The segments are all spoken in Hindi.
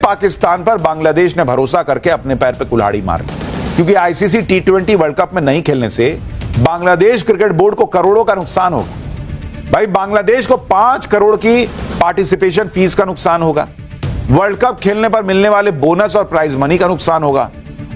पाकिस्तान पर बांग्लादेश ने भरोसा करके अपने पैर पे कुल्हाड़ी मारी, क्योंकि आईसीसी टी20 वर्ल्ड कप में नहीं खेलने से बांग्लादेश क्रिकेट बोर्ड को करोड़ों का नुकसान होगा। भाई, बांग्लादेश को 5 करोड़ की पार्टिसिपेशन फीस का नुकसान होगा, वर्ल्ड कप खेलने पर मिलने वाले बोनस और प्राइज मनी का नुकसान होगा,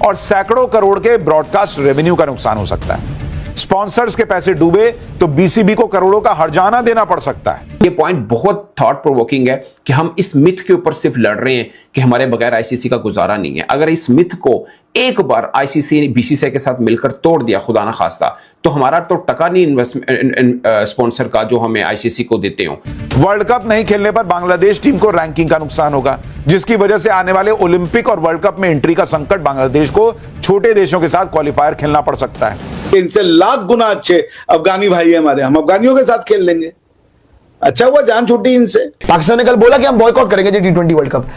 और सैकड़ों करोड़ के ब्रॉडकास्ट रेवेन्यू का नुकसान हो सकता है। स्पॉन्सर्स के पैसे डूबे तो बीसीबी को करोड़ों का हर्जाना देना पड़ सकता है। ये पॉइंट बहुत थॉट प्रोवोकिंग है कि हम इस मिथ के ऊपर सिर्फ लड़ रहे हैं कि हमारे बगैर आईसीसी का गुजारा नहीं है। अगर इस मिथ को एक बार आईसीसी बीसीसीआई के साथ मिलकर तोड़ दिया, खुदा ना खास्ता, तो हमारा तो टका नहीं इन्वेस्टमेंट स्पॉन्सर का जो हमें आईसीसी को देते हो। वर्ल्ड कप नहीं खेलने पर बांग्लादेश टीम को रैंकिंग का नुकसान होगा, जिसकी वजह से आने वाले ओलंपिक और वर्ल्ड कप में एंट्री का संकट बांग्लादेश को छोटे देशों के साथ क्वालिफायर खेलना पड़ सकता है। इनसे लाख गुना अच्छे अफगानी भाई है हमारे, हम अफगानियों के साथ खेल लेंगे। अच्छा हुआ जान छूटी इनसे। पाकिस्तान ने कल बोला कि हम बॉयकॉट करेंगे टी20 world cup.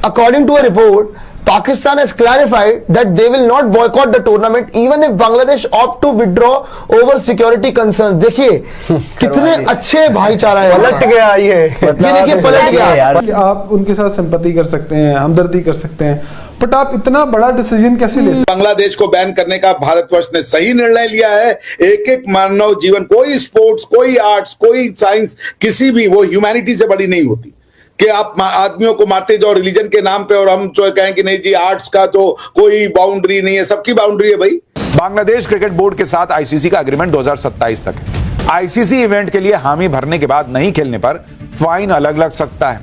According to a report, Pakistan has clarified that they will not boycott the tournament even if Bangladesh opt to withdraw over security concerns। देखिए कितने अच्छे भाईचारा है, पलट गया ये देखिए पलट गया। आप उनके साथ सिंपैथी कर सकते हैं, हमदर्दी कर सकते हैं, बट आप इतना बड़ा डिसीजन कैसे ले सकते हैं? बांग्लादेश को बैन करने का भारतवर्ष ने सही निर्णय लिया है। एक एक मानव जीवन, कोई स्पोर्ट्स, कोई आर्ट्स, कोई साइंस, किसी भी, वो ह्यूमैनिटी से बड़ी नहीं होती कि आप आदमियों को मारते जाओ रिलीजन के नाम पे और हम जो कहें कि नहीं जी आर्ट्स का तो कोई बाउंड्री नहीं है। सबकी बाउंड्री है भाई। बांग्लादेश क्रिकेट बोर्ड के साथ आईसीसी का एग्रीमेंट 2027 तक है। आईसीसी इवेंट के लिए हामी भरने के बाद नहीं खेलने पर फाइन अलग लग सकता है।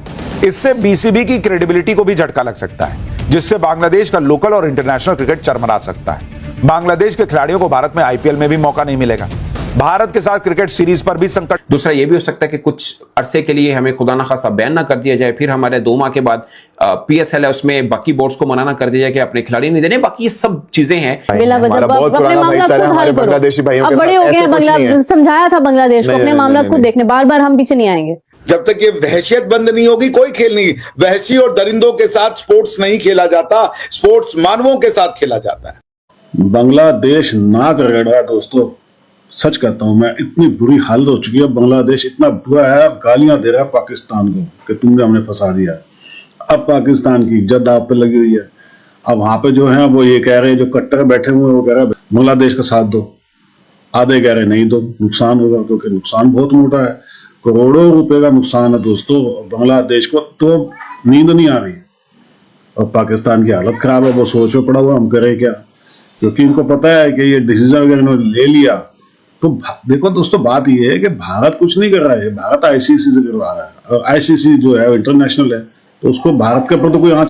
इससे बीसीबी की क्रेडिबिलिटी को भी झटका लग सकता है, जिससे बांग्लादेश का लोकल और इंटरनेशनल क्रिकेट चरमरा सकता है। बांग्लादेश के खिलाड़ियों को भारत में आईपीएल में भी मौका नहीं मिलेगा। भारत के साथ क्रिकेट सीरीज पर भी संकट। दूसरा ये भी हो सकता है कि कुछ अरसे के लिए हमें खुदा ना खासा बैन ना कर दिया जाए, फिर हमारे 2 माह के बाद पीएसएल है उसमें बाकी बोर्ड्स को मना ना कर दिया जाए कि अपने खिलाड़ी नहीं देने। बाकी ये सब चीजें हैं। बांग्लादेशी भाइयों अब बड़े हो गए हैं, समझाया था बांग्लादेश को अपने मामला खुद देखने, बार बार हम पीछे नहीं आएंगे। जब तक ये वहशियत बंद नहीं होगी कोई खेल नहीं। वहशी और दरिंदों के साथ स्पोर्ट्स नहीं खेला जाता, स्पोर्ट्स मानवों के साथ खेला जाता है। बांग्लादेश नाक रगड़ रहा है दोस्तों, सच कहता हूं मैं। इतनी बुरी हालत हो चुकी है, बांग्लादेश इतना बुरा है, गालियां दे रहा है पाकिस्तान को कि तुमने हमने फंसा दिया। अब पाकिस्तान की इज्जत दांव पे लगी हुई है। अब वहां पे जो है वो ये कह रहे हैं, जो कट्टर बैठे हुए वो कह रहे हैं बांग्लादेश का साथ दो, आधे कह रहे नहीं दो, नुकसान होगा, क्योंकि नुकसान बहुत मोटा है, करोड़ों रुपए का नुकसान है दोस्तों। बांग्लादेश को तो नींद नहीं आ रही और पाकिस्तान की हालत खराब है, वो सोच में पड़ा हुआ हम करें क्या, क्योंकि इनको पता है कि ये डिसीजन अगर इन्होंने ले लिया तो देखो दोस्तों, बात ये है कि भारत कुछ नहीं कर रहा है, भारत आईसीसी से करवा रहा है, और आईसीसी जो है इंटरनेशनल है, तो उसको भारत के ऊपर तो कोई